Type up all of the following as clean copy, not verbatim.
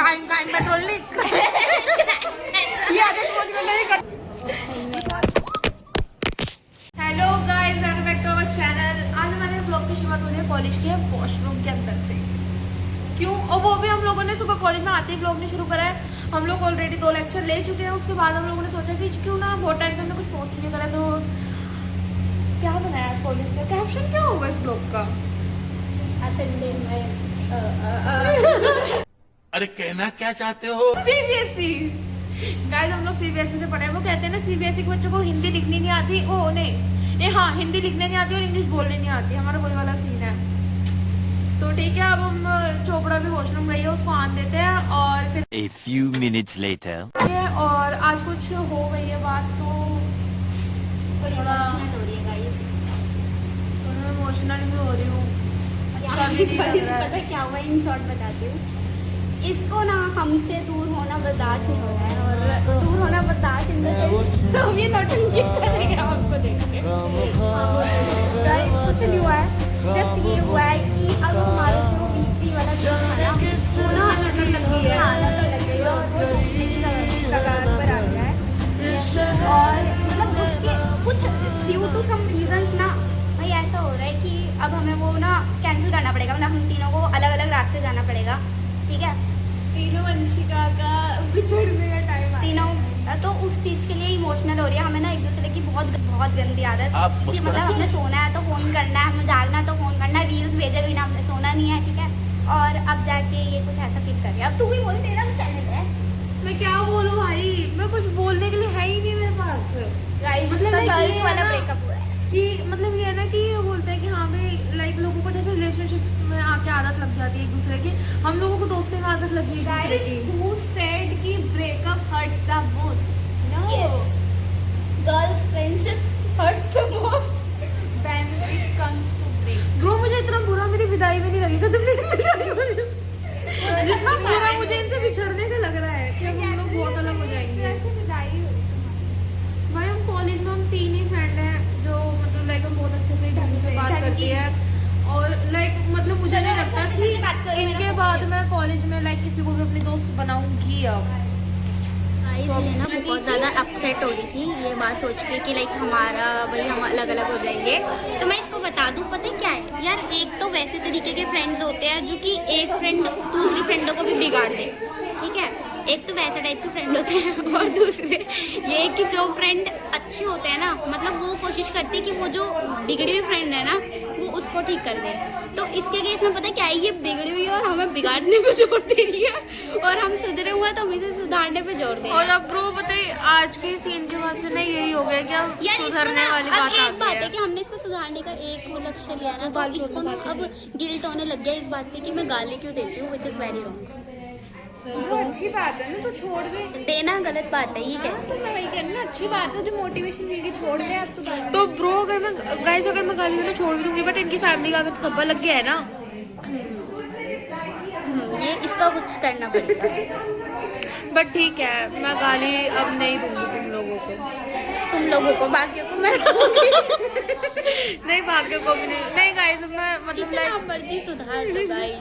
Crime Patrol नहीं hello guys, welcome back to our channel. आज हमारे ब्लॉग की शुरुआत हो रही है कॉलेज के वॉशरूम के अंदर से। क्यों? और वो भी हम लोगों ने सुबह कॉलेज में आते ही ब्लॉग नहीं शुरू करा है। हम लोग ऑलरेडी 2 लेक्चर ले चुके हैं। उसके बाद हम लोगों ने सोचा कि क्यों ना बहुत टाइम से हमने कुछ पोस्ट नहीं करा, तो क्या बनाया आज कॉलेज का? कैप्शन क्या होगा इस ब्लॉग का? अरे कहना क्या चाहते हो? सीबीएसई गाइस, हम लोग सीबीएसई से पढ़े हैं। वो कहते हैं ना सीबीएसई के बच्चों को हिंदी लिखनी नहीं आती। ओ नहीं, हाँ, हिंदी लिखने नहीं आती और इंग्लिश बोलने नहीं आती। हमारा वही वाला सीन है। तो ठीक है, अब हम चोपड़ा भी वॉशरूम गई है, उसको आन देते हैं और फिर A few minutes later. और आज कुछ हो गई है बात, तो थोड़ी इमोशनल हो रही है गाइस। इमोशनल भी हो रही हूँ। पता है क्या हुआ, इन शॉर्ट बताती हूँ। इसको ना हमसे दूर होना बर्दाश्त नहीं हो रहा है, और दूर होना बर्दाश्त इन द सेंस तो हम ये नौटंकी करेंगे आपको देख के। गाइस कुछ नहीं हुआ है, जस्ट ये हुआ है कि अब हमारा जो वीकली वाला जो था ना, वो ना नजर लग गई है। हाँ, नजर लग गई है और वो कगार पर आ गया है। और मतलब उसके कुछ ड्यू टू सम रीजंस ना भाई ऐसा हो रहा है कि अब हमें वो ना कैंसिल करना पड़ेगा। मतलब हम तीनों को अलग अलग रास्ते जाना पड़ेगा, ठीक है? तीनों वंशिका का बिछड़ने का टाइम तीनों तो उस चीज़ के लिए इमोशनल हो रही है। हमें ना एक दूसरे की बहुत गंदी आदत कि मतलब हमने सोना है तो फ़ोन करना है, हमें जागना है तो फ़ोन करना है, रील्स भेजे भी ना हमने सोना नहीं है, ठीक है? और अब जाके ये कुछ ऐसा फील कर रही है। अब तू भी बोल, तेरा भी चैनल है। मैं क्या बोलूँ भाई, मैं कुछ बोलने के लिए है ही नहीं मेरे पास। मतलब गर्ल्स वाला ब्रेकअप हुआ है कि मतलब ये है ना कि ये बोलते हैं कि हाँ भाई, लाइक लोगों को जैसे रिलेशनशिप में आके आदत लग जाती है एक दूसरे की, हम लोगों को दोस्ती में आदत लगी है एक दूसरे की। Who said कि breakup hurts the most? No. Yes. Girls friendship hurts the most when it comes to break. Bro, मुझे इतना बुरा मेरी विदाई में नहीं लगेगा जब मेरी विदाई होगी। जितना बुरा मुझे इनसे बिछड़ने का लग रहा है कि अब हम लोग बहुत अलग हो जाएंगे। कैसे विदाई हुई तुम्हारी? भाई हम कॉलेज में हम 3 ही फ्रेंड हैं जो मतलब लाइक हम बहुत अच्छे से ढंग से बात करती है। और लाइक मतलब मुझे नहीं लगता कि इनके बाद मैं कॉलेज में लाइक किसी को भी अपनी दोस्त बनाऊंगी। अब ये ना बहुत ज़्यादा अपसेट हो रही थी ये बात सोच के कि लाइक हमारा भाई हम अलग अलग हो जाएंगे। तो मैं इसको बता दूं, पता है क्या है यार, एक तो वैसे तरीके के फ्रेंड्स होते हैं जो कि एक फ्रेंड दूसरी फ्रेंडों को भी बिगाड़ दे, ठीक है? एक तो वैसे टाइप के फ्रेंड होते हैं, और दूसरे ये कि जो फ्रेंड अच्छे होते हैं ना, मतलब वो कोशिश करते हैं कि वो जो बिगड़ी हुई फ्रेंड है ना वो उसको ठीक कर दे। तो इसके केस में पता है क्या है, ये बिगड़ी हुई है और हमें बिगाड़ने पे जोर दे रही है, और हम सुधरे हुए हैं तो हम इसे सुधारने पे जोर दे रहे हैं। और अब ब्रो पता है आज के सीन के बाद से ना यही हो गया कि अब सुधरने वाली बात आ गई है कि हमने इसको सुधारने का एक वो लक्ष्य लिया ना, तो इसको ना अब गिल्ट होने लग गया इस बात पे कि मैं गाली क्यों देती हूँ, व्हिच इज वेरी रॉन्ग। वो अच्छी बात है ना, तो छोड़ दे। देना गलत बात है, ये क्या? तो मैं वही कहना, अच्छी बात है जो मोटिवेशन मिल गई, छोड़ दे अब तो ब्रो अगर मैं गाइस अगर मैं गाली देना छोड़ भी दूंगी, बट इनकी फैमिली का अगर थप्पा लग गया है ना, ये इसका कुछ करना पड़ेगा। बट ठीक है, मैं गाली अब नहीं दूंगी तुम लोगों को, बाकियों को मैं नहीं, बाकियों को भी नहीं गाइस। मैं मतलब जितना मर्जी सुधार लो भाई।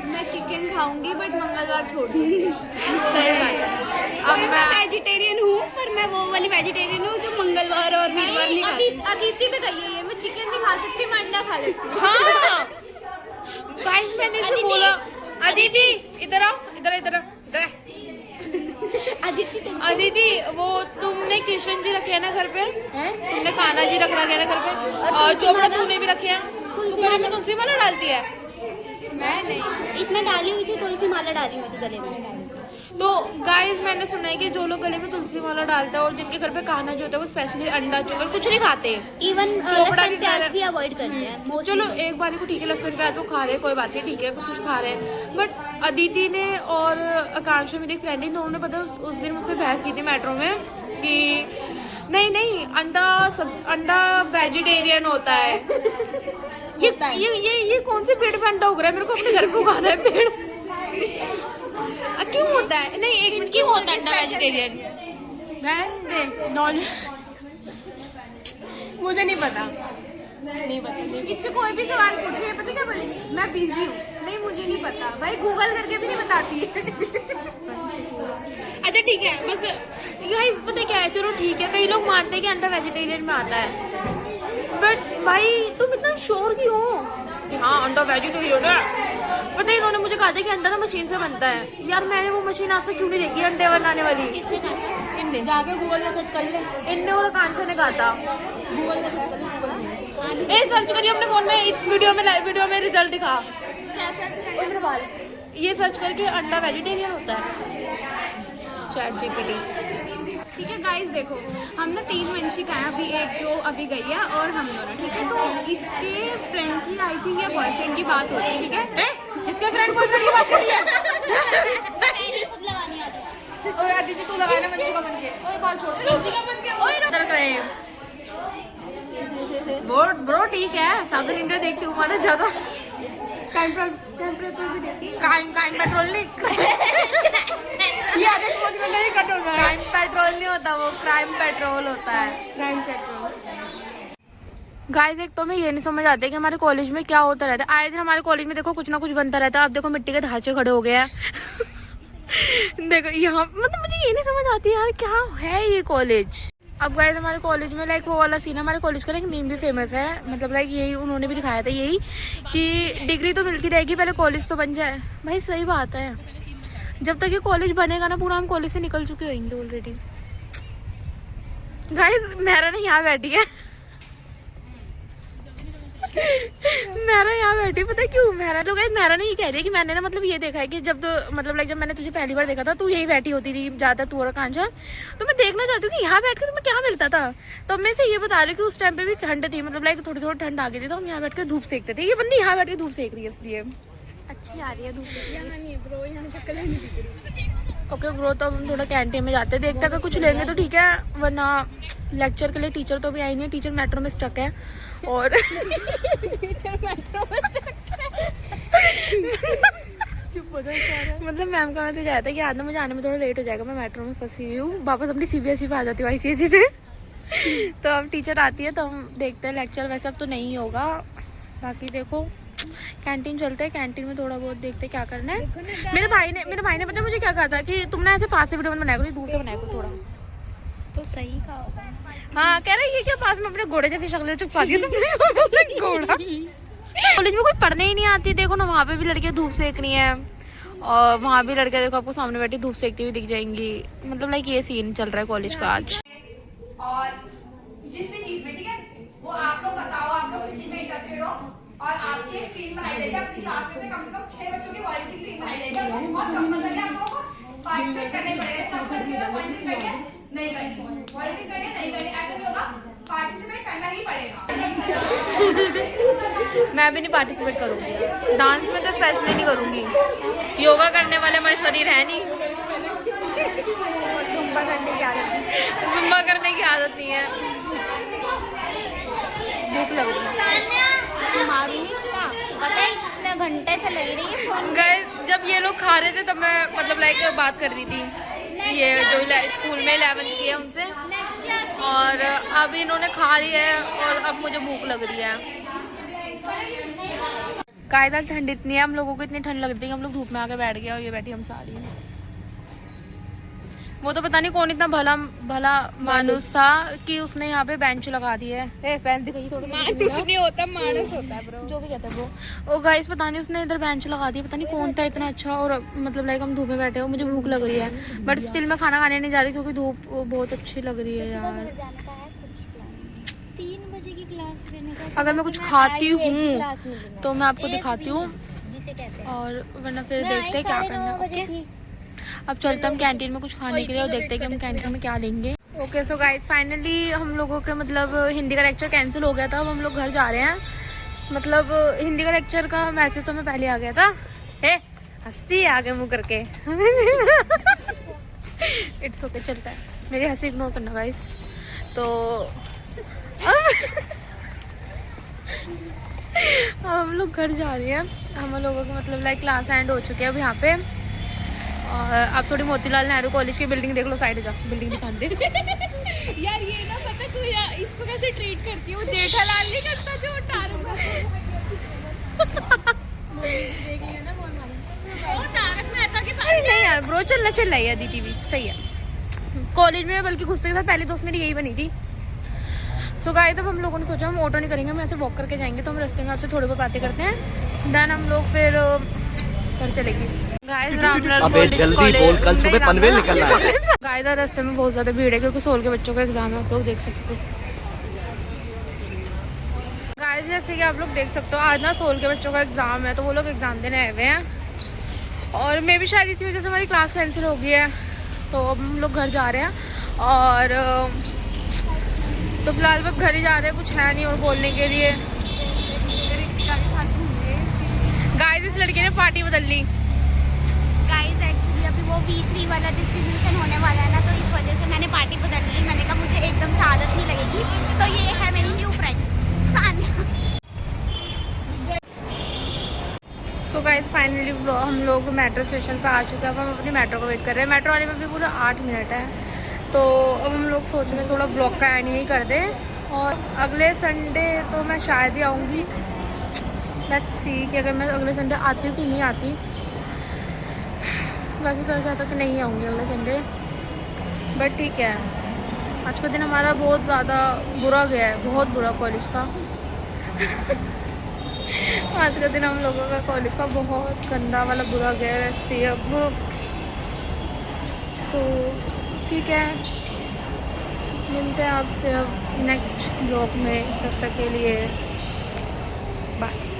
मैं चिकन खाऊंगी बट मंगलवार छोड़ दूंगी। सही बात है। अब मैं वेजिटेरियन हूँ, पर मैं वो वाली वेजिटेरियन हूँ जो मंगलवार और वीरवार नहीं खाती। अदिति पे गई है ये, मैं चिकन नहीं खा सकती, मैं अंडा खा लेती हूँ। हाँ गाइस, मैंने इसे बोला अदिति इधर आओ, इधर अदिति, वो तुमने किशन जी रखे हैं ना घर पे? तुमने कान्हा जी रख रखे हैं ना घर पे, और चोपड़ा तूने भी रखे हैं? तू गले में तुलसी माला डालती है? मैं नहीं, इसमें डाली हुई थी तुलसी माला, डाली हुई थी गले में। तो गाइस मैंने सुना है कि जो लोग गले में तुलसी माला डालते हैं और जिनके घर पे कान्हा जी होता है वो स्पेशली अंडा चिकन कुछ नहीं खाते, इवन चोपड़ा भी अवॉइड करते हैं। चलो एक बार को ठीक है, लहसुन प्याज वो खा रहे हैं, कोई बात नहीं, ठीक है, कुछ खा रहे हैं। बट अदिति ने और आकांक्षा मेरी फ्रेंड ही, दोनों ने पता उस दिन मुझसे बहस की थी मेट्रो में कि नहीं अंडा वेजिटेरियन होता है। ये कौन से पेड़ पे अंडा उग रहा है? मेरे को अपने घर पे उगाना है पेड़। क्यों होता है? नहीं, एक मिनट, क्यों होता है अंडा वेजिटेरियन? मुझे नहीं पता। नहीं पता, नहीं इससे कोई भी सवाल पूछे पता क्या बोलेगी, मैं बिजी हूँ, नहीं मुझे नहीं पता। भाई गूगल करके भी नहीं बताती है। अच्छा ठीक है, बस गाइस पता क्या है, चलो ठीक है, कई लोग मानते हैं कि अंडा वेजिटेरियन में आता है, बट भाई तुम इतना श्योर क्यों हो कि हाँ अंडा वेजिटेरियन है? पता है इन्होंने मुझे कहा था कि अंडा ना मशीन से बनता है। यार मैंने वो मशीन आज तक क्यों नहीं देखी अंडे बनाने वाली। इनने जाके गूगल में सर्च कर ले, इनने और कांचा ने कहा था गूगल में सर्च कर ले, गूगल में सर्च करिए अपने फोन में, इस वीडियो में रिजल्ट दिखा, क्या सर्च कर। ये सर्च करके अंडा वेजिटेरियन होता है, चैट जीपीटी। ठीक है गाइस देखो, हम ना 3 वंशिका है, अभी एक जो अभी गई है और हम दोनों, ठीक है। तो इसके फ्रेंड की आई थिंक या बॉयफ्रेंड की बात होती है, ठीक है। इसके फ्रेंड बॉयफ्रेंड की बात करी है। ओए आदित्य तू लगाना मंचिका बन के, ओए बाल छोड़ मंचिका बन के, ओए रुक रहे हैं ब्रो ठीक है, साउथ इंडिया देखती हूँ माना ज्यादा। टाइम पेट्रोल नहीं क्राइम पेट्रोल नहीं होता, वो क्राइम पेट्रोल होता है। गाइस एक तो मैं ये नहीं समझ आती कि हमारे कॉलेज में क्या होता रहता है। आए दिन हमारे कॉलेज में देखो कुछ ना कुछ बनता रहता है। अब देखो मिट्टी के ढांचे खड़े हो गए हैं। देखो यहाँ मतलब मुझे ये नहीं समझ आती यार क्या है ये कॉलेज। अब गाइस हमारे कॉलेज में लाइक वो वाला सीन है, हमारे कॉलेज का लाइक मीम भी फेमस है, मतलब लाइक यही उन्होंने भी दिखाया था यही कि डिग्री तो मिलती रहेगी पहले कॉलेज तो बन जाए। भाई सही बात है, जब तक ये कॉलेज बनेगा ना पूरा हम कॉलेज से निकल चुके होंगे ऑलरेडी। गाइस मेरा नहीं यहाँ बैठी है मेरा यहाँ बैठी, पता है क्यों? मेरा तो गाइस मेरा नहीं कह रही है कि मैंने ना मतलब ये देखा है कि जब तो मतलब लाइक जब मैंने तुझे पहली बार देखा था तू यही बैठी होती थी ज्यादा तू और कांचा, तो मैं देखना चाहती हूँ कि यहाँ बैठ के तुम्हें क्या मिलता था। तो मैं से ये बता रही कि उस टाइम पे भी ठंड थी, मतलब लाइक थोड़ी थोड़ी ठंड आ गई थी, तो हम यहाँ बैठ के धूप सेकते थे। ये बंदी यहाँ बैठ के धूप सेक रही है इसलिए अच्छी आ रही है धूप। यहाँ नहीं ब्रो, यहाँ शक्ल नहीं दिख रही। ओके ब्रो, तो हम थोड़ा कैंटीन में जाते हैं, देखते हैं अगर कुछ लेंगे तो ठीक है, वरना लेक्चर के लिए टीचर तो भी आई नहीं है। टीचर मेट्रो में स्टक है और टीचर मेट्रो में स्टक है। चुप हो जाओ। मतलब मैम का मैसेज आया था कि आज ना मुझे आने में थोड़ा लेट हो जाएगा, मैं मेट्रो में फंसी हुई हूँ, वापस अपनी सीबीएसई पे आ जाती हूँ आईसीएसई से। तो अब टीचर आती है तो हम देखते हैं लेक्चर, वैसे अब तो नहीं होगा। बाकी देखो कैंटीन चलते हैं, कैंटीन में थोड़ा बहुत देखते हैं क्या करना है। मेरे भाई ने पता है मुझे क्या कहा था कि तुम ना ऐसे पास से वीडियो मत बनाया करो, दूर से बनाया करो थोड़ा। तो सही कहा होगा। हाँ कह रहा है ये क्या पास में अपने घोड़े जैसी शक्ल चुपा दी तुमने घोड़ा। कॉलेज में कोई पढ़ने ही नहीं आती, देखो ना वहाँ पे भी लड़कियाँ धूप सेक रही हैं और वहाँ भी लड़कियाँ देखो आपको सामने बैठी धूप सेकती हुई दिख जाएंगी। मतलब लाइक ये सीन चल रहा है कॉलेज का आज। और जिस भी चीज में ठीक है वो आप लोग बताओ, आप लोग किस चीज में इंटरेस्टेड हो और आपकी एक टीम बनाई जाएगी। अपनी क्लास में से कम 6 बच्चों की वॉलंटियर टीम बनाई जाएगी और कंपलसरी आप लोगों को पार्टिसिपेट करना ही पड़ेगा। सब करके तो वॉलंटियर करके नहीं करनी, वॉलंटियर करके नहीं करनी, ऐसा नहीं होगा, पार्टिसिपेट करना ही पड़ेगा। मैं भी नहीं पार्टिसिपेट करूँगी, डांस में तो स्पेशली नहीं करूँगी, योगा करने वाले हमारे शरीर है नहीं, जुम्बा करने की आदत है। जुम्बा करने की आदत नहीं है। भूख लग रही है। मारूंगी क्या पता है, इतने घंटे से लग रही है फोन। गए जब ये लोग खा रहे थे तब मैं मतलब लाइक बात कर रही थी ये जो स्कूल में 11th की है उनसे, और अब इन्होंने खा लिया है और अब मुझे भूख लग रही है। कायदा ठंड इतनी है, हम लोगों को इतनी ठंड लगती है कि हम लोग धूप में आके बैठ गए और ये बैठी हम सारी। वो तो पता नहीं कौन इतना भला मानुस था कि उसने यहाँ पे बेंच लगा दी है। बेंच दिखाई थोड़ा नहीं होता, मानस होता है ब्रो, जो भी कहते हैं वो। और गाइस पता नहीं उसने इधर बेंच लगा दी, पता नहीं कौन था इतना अच्छा। और मतलब लाइक हम धूप में बैठे हो, मुझे भूख लग रही है बट स्टिल मैं खाना खाने नहीं जा रही क्योंकि धूप बहुत अच्छी लग रही है यार। 3 बजे की क्लास लेने का। अगर मैं कुछ खाती हूँ तो मैं आपको दिखाती हूँ, और वरना फिर देखते हैं क्या करना है। ओके अब चलते हम कैंटीन में कुछ खाने के लिए और देखते हैं कि हम कैंटीन में क्या लेंगे। ओके सो गाइस फाइनली हम लोगों के मतलब हिंदी का लेक्चर कैंसिल हो गया था, अब हम लोग घर जा रहे हैं। मतलब हिंदी का लेक्चर का मैसेज तो हमें पहले आ गया था, हंसती है आगे मुँह करके। इट्स ओके चलता है, मेरी हंसी इग्नोर करना गाइस। तो अब हम लोग घर जा रहे हैं, हम लोगों को मतलब लाइक क्लास एंड हो चुके हैं अब यहाँ पे। और आप थोड़ी मोतीलाल नेहरू कॉलेज की बिल्डिंग देख लो, साइड हो जाओ, बिल्डिंग दिखा दे। यार ये ना पता तू इसको कैसे ट्रीट करती है, वो जेठालाल नहीं करता जो तारक मेहता के बारे में। नहीं यार ब्रो चलना चल रही है दीदी भी सही है। कॉलेज में बल्कि घुसते के साथ पहली दोस्त मेरी यही बनी थी। सो गाइस अब हम लोगों ने सोचा हम ऑटो नहीं करेंगे, हम ऐसे वॉक करके जाएंगे, तो हम रास्ते में आपसे थोड़ी बहुत बातें करते हैं, देन हम लोग फिर घर चलेंगे। गाइस अबे जल्दी बोल, कल सुबह पनवेल निकलना है। गाइस रास्ते में बहुत ज़्यादा भीड़ है क्योंकि सोल के बच्चों का एग्जाम है, आप लोग देख सकते हो। गाइस जैसे कि आप लोग देख सकते हो आज ना सोल के बच्चों का एग्जाम है, तो वो लोग एग्जाम देने आए हुए हैं और मैं भी शायद इसी वजह से हमारी क्लास कैंसिल हो गई है, तो अब हम लोग घर जा रहे हैं। और तो फिलहाल बस घर ही जा रहे हैं, कुछ है नहीं और बोलने के लिए। गाइस इस लड़के ने पार्टी बदल ली। गाइस एक्चुअली अभी वो वीकली वाला डिस्ट्रीब्यूशन होने वाला है ना, तो इस वजह से मैंने पार्टी बदल ली। मैंने कहा मुझे एकदम से आदत नहीं लगेगी, तो ये है मेरी new friend Sania. So guys finally हम लोग मेट्रो स्टेशन पर आ चुके हैं। अब हम अपनी मेट्रो को वेट कर रहे हैं। मेट्रो आने में भी पूरा 8 मिनट है, तो अब हम लोग सोच रहे हैं थोड़ा ब्लॉग का एंड यही कर दें और अगले संडे तो मैं शायद ही आऊँगी। लेट्स सी कि अगर मैं अगले संडे आती हूँ कि नहीं आती। वैसे तो ऐसा था कि नहीं आऊँगी अगले संडे, बट ठीक है। आज का दिन हमारा बहुत ज़्यादा बुरा गया है, बहुत बुरा कॉलेज का। आज का दिन हम लोगों का कॉलेज का बहुत गंदा वाला बुरा गया है ऐसे। अब सो ठीक है, मिलते हैं आपसे अब नेक्स्ट ब्लॉग में, तब तक के लिए बाय।